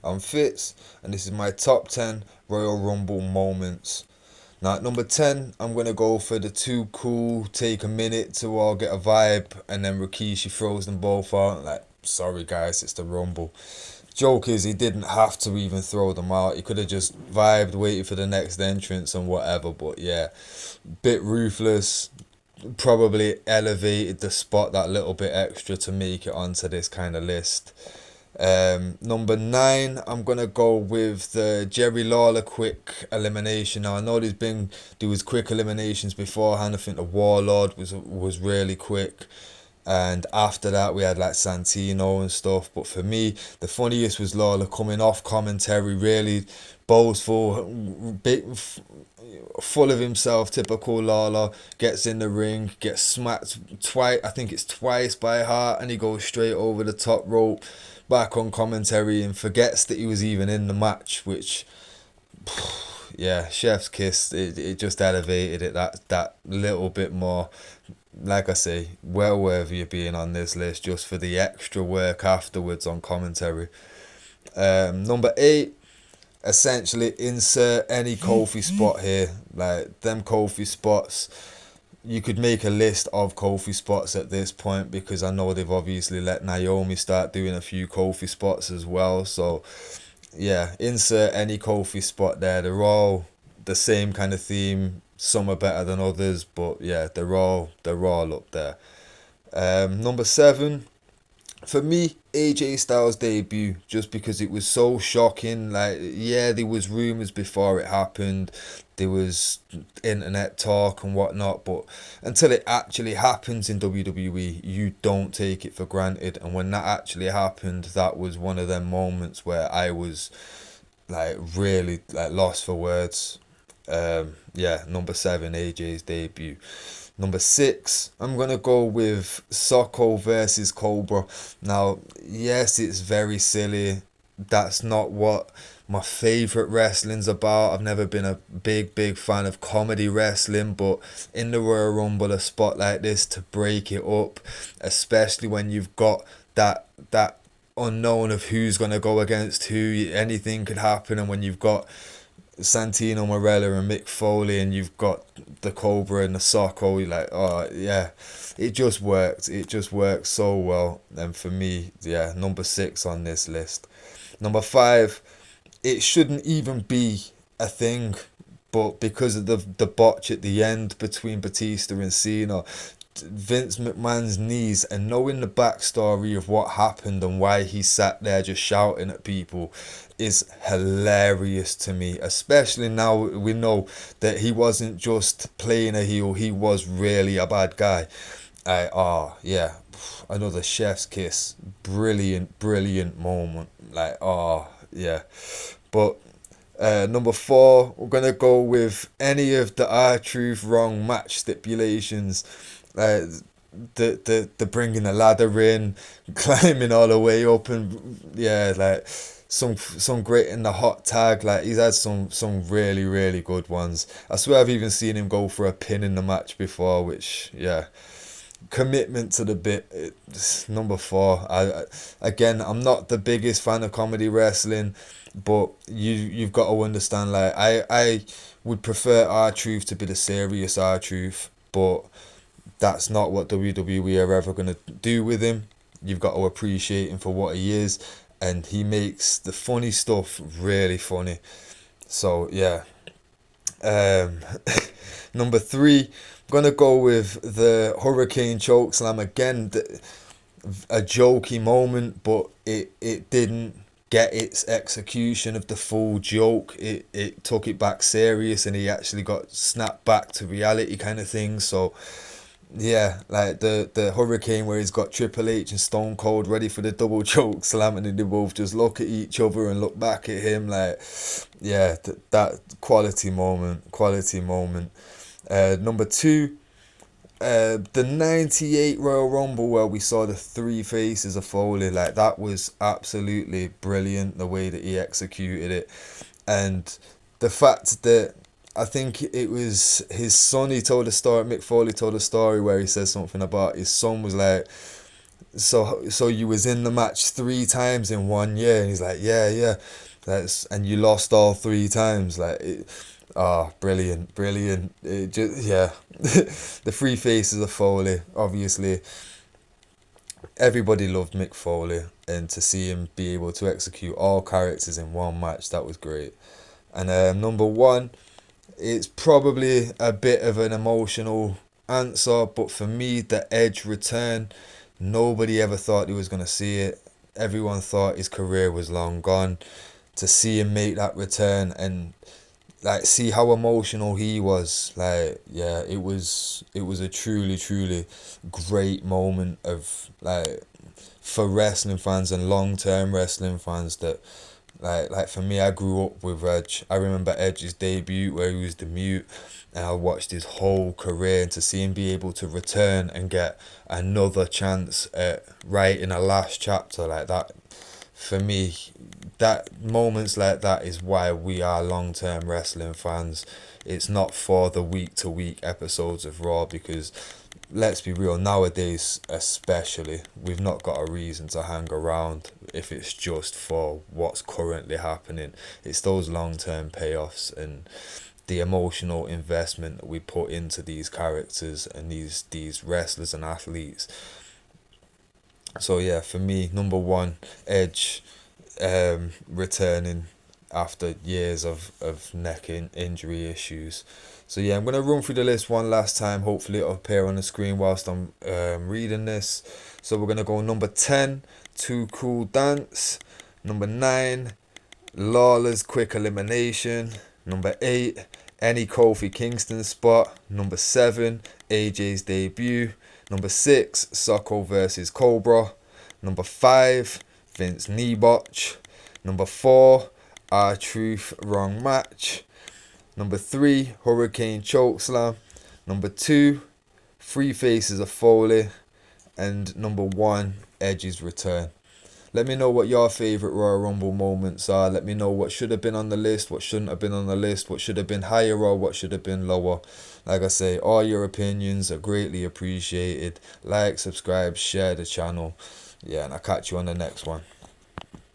I'm Fitz, and this is my top 10 Royal Rumble moments. Now, at number 10, I'm going to go for the Too Cool, take a minute to all get a vibe, and then Rikishi throws them both out. Like, sorry guys, it's the Rumble. Joke is, he didn't have to even throw them out. He could have just vibed, waited for the next entrance and whatever. But yeah, bit ruthless. Probably elevated the spot that little bit extra to make it onto this kind of list. Number 9, I'm gonna go with the Jerry Lawler quick elimination. Now I know there was quick eliminations beforehand. I think the Warlord was really quick, and after that we had like Santino and stuff. But for me, the funniest was Lawler coming off commentary, really boastful, big, full of himself, typical Lawler. Gets in the ring, gets smacked twice. I think it's twice by Hart, and he goes straight over the top rope, back on commentary, and forgets that he was even in the match. Which, yeah, chef's kiss. It just elevated it that little bit more. Like I say, well worthy of being on this list just for the extra work afterwards on commentary. Number 8, essentially insert any Kofi spot here. Like them Kofi spots, you could make a list of Kofi spots at this point, because I know they've obviously let Naomi start doing a few Kofi spots as well. So yeah, insert any Kofi spot there. They're all the same kind of theme. Some are better than others, but yeah, they're all up there. Number 7, for me, AJ Styles' debut, just because it was so shocking. Like, yeah, there was rumors before it happened, there was internet talk and whatnot, but until it actually happens in WWE, you don't take it for granted. And when that actually happened, that was one of them moments where I was like really like lost for words. Yeah, number 7, AJ's debut. Number 6, I'm gonna go with Socko versus Cobra. Now, yes, it's very silly. That's not what my favorite wrestling's about. I've never been a big fan of comedy wrestling, but in the Royal Rumble, a spot like this to break it up, especially when you've got that unknown of who's gonna go against who, anything could happen, and when you've got Santino Marella and Mick Foley, and you've got the Cobra and the Socko, you're like, oh yeah, it just worked. It just worked so well. And for me, yeah, number 6 on this list. Number 5, it shouldn't even be a thing, but because of the botch at the end between Batista and Cena, Vince McMahon's knees, and knowing the backstory of what happened and why he sat there just shouting at people is hilarious to me. Especially now we know that he wasn't just playing a heel, he was really a bad guy. Yeah, another chef's kiss. Brilliant moment. Like, yeah. But number 4, we're gonna go with any of the R-Truth wrong match stipulations. Uh, the bringing the ladder in, climbing all the way up, and yeah, like some great in the hot tag. Like, he's had some really good ones. I swear I've even seen him go for a pin in the match before, which yeah, commitment to the bit. It's number 4. Again, I'm not the biggest fan of comedy wrestling, but you've got to understand. Like, I would prefer R-Truth to be the serious R-Truth, but that's not what WWE are ever gonna do with him. You've got to appreciate him for what he is, and he makes the funny stuff really funny. So yeah. Um, Number 3, I'm gonna go with the Hurricane Chokeslam again. A jokey moment, but it didn't get its execution of the full joke. It took it back serious, and he actually got snapped back to reality kind of thing. So yeah, like the Hurricane where he's got Triple H and Stone Cold ready for the double choke slam, and then they both just look at each other and look back at him. Like, yeah, that quality moment. Number 2, the 98 Royal Rumble where we saw the 3 faces of Foley. Like, that was absolutely brilliant, the way that he executed it. And the fact that I think it was his son, he told a story, Mick Foley told a story where he says something about his son was like, so you was in the match 3 times in 1 year. And he's like, yeah, yeah. And you lost all 3 times. Brilliant, brilliant. It just, yeah. The three faces of Foley, obviously. Everybody loved Mick Foley, and to see him be able to execute all characters in one match, that was great. And number one, it's probably a bit of an emotional answer, but for me, the Edge return, nobody ever thought he was going to see it. Everyone thought his career was long gone. To see him make that return and like see how emotional he was, like, yeah, it was a truly great moment of like for wrestling fans and long-term wrestling fans that like for me, I grew up with Edge. I remember Edge's debut where he was the Mute, and I watched his whole career. And to see him be able to return and get another chance at writing a last chapter like that, for me, that moments like that is why we are long-term wrestling fans. It's not for the week-to-week episodes of Raw, because let's be real, nowadays especially, we've not got a reason to hang around if it's just for what's currently happening. It's those long-term payoffs and the emotional investment that we put into these characters and these wrestlers and athletes. So yeah, for me, number one, Edge, returning after years of injury issues. So yeah, I'm gonna run through the list one last time. Hopefully it'll appear on the screen whilst I'm reading this. So we're gonna go number 10, Too Cool Dance. Number 9, Lawler's Quick Elimination. Number 8, any Kofi Kingston spot. Number 7, AJ's debut. Number 6, Socko versus Cobra. Number 5, Vince knee botch. Number 4, R-Truth wrong match. Number 3, Hurricane chokeslam. Number 2, Three Faces of Foley. And number 1, Edge's return. Let me know what your favourite Royal Rumble moments are. Let me know what should have been on the list, what shouldn't have been on the list, what should have been higher or what should have been lower. Like I say, all your opinions are greatly appreciated. Like, subscribe, share the channel. Yeah, and I'll catch you on the next one.